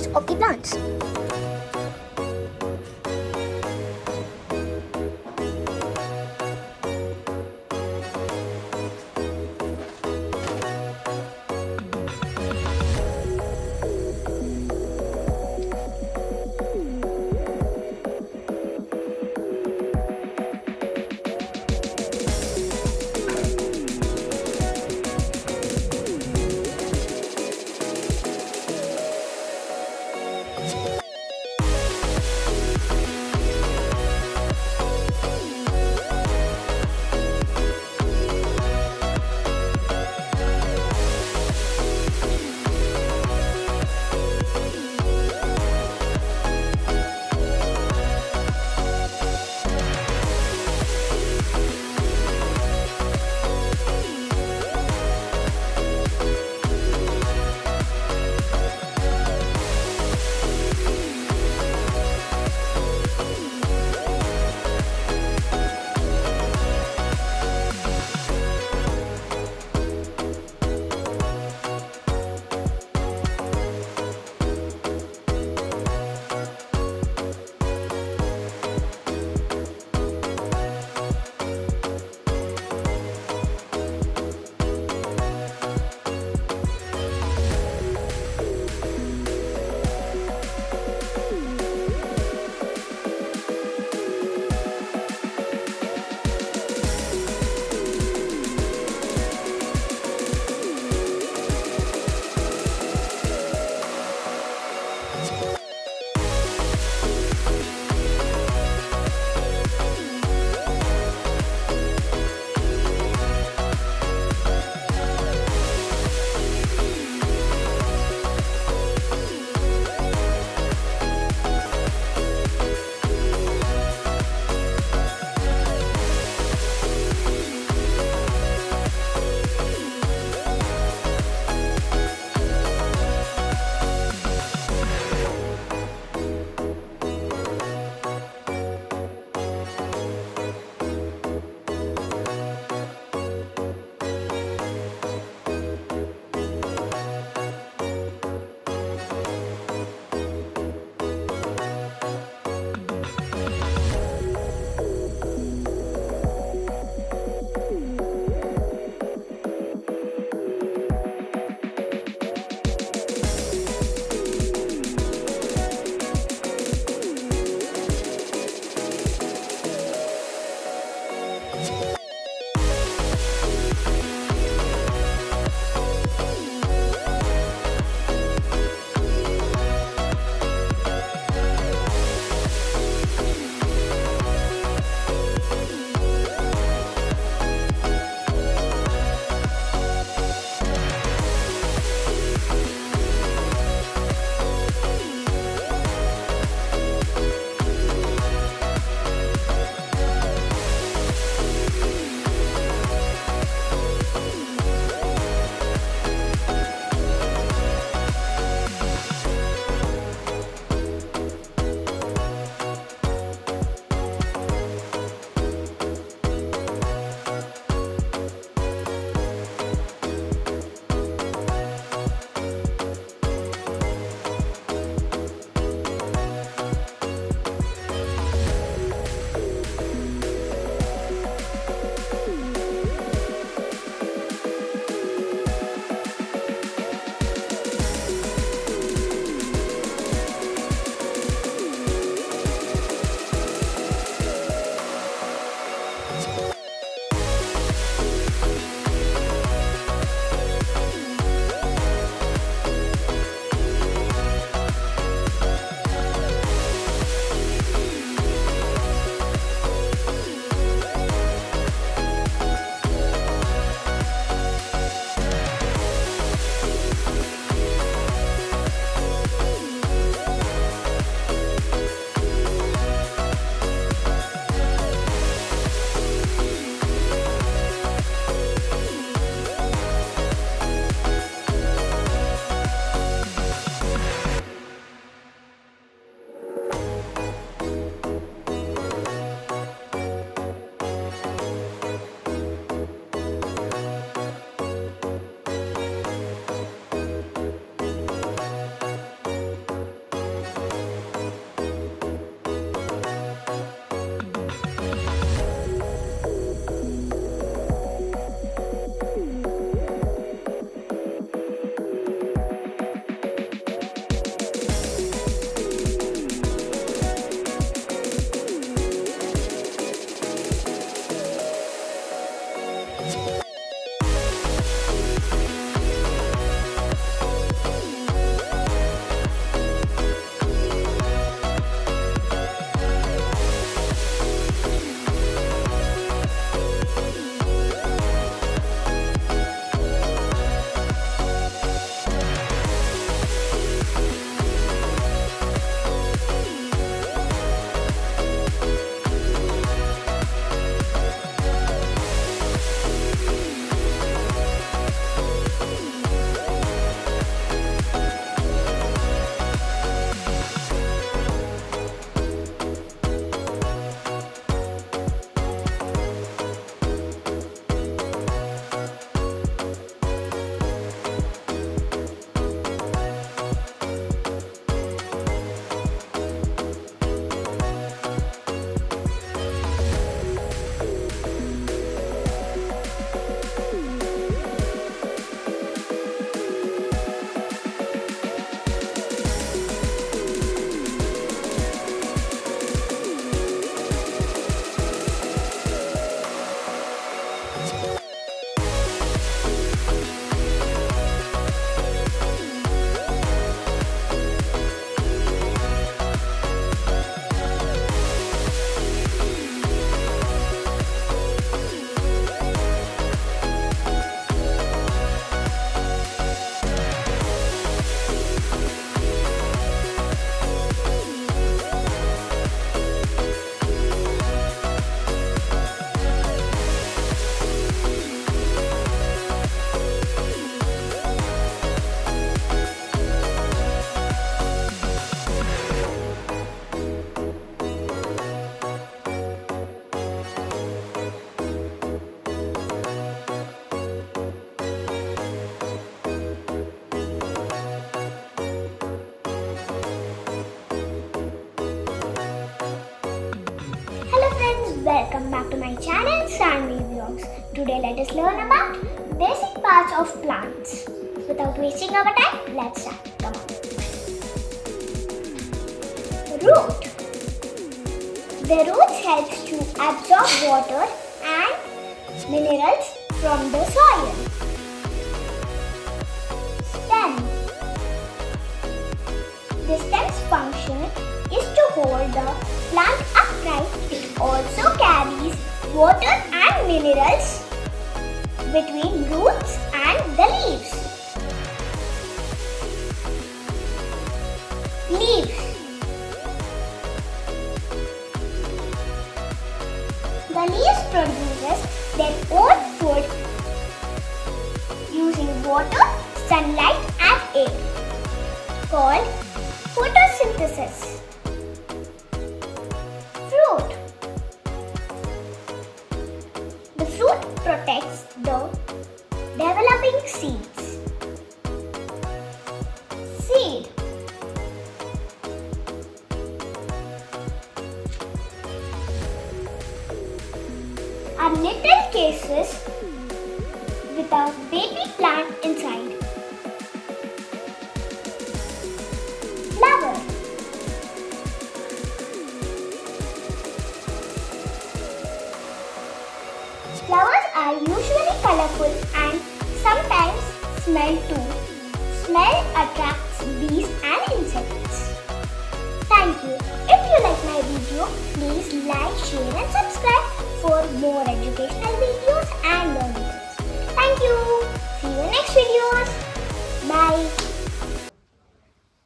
lives of the plants. Today let us learn about basic parts of plants. Without wasting our time, let's start. Come on. Root. The roots helps to absorb water and minerals from the soil. Stem. The stem's function is to hold the plant upright. It also carries water and minerals between roots and the leaves. Leaves. The leaves produces their own food using water, sunlight and air, called photosynthesis. Fruit. The fruit protects the developing seeds. Seed. Are little cases with a baby plant inside. Flower. Flowers are usually colorful and sometimes smell too. Smell attracts bees and insects. Thank you. If you like my video, please like, share and subscribe for more educational videos.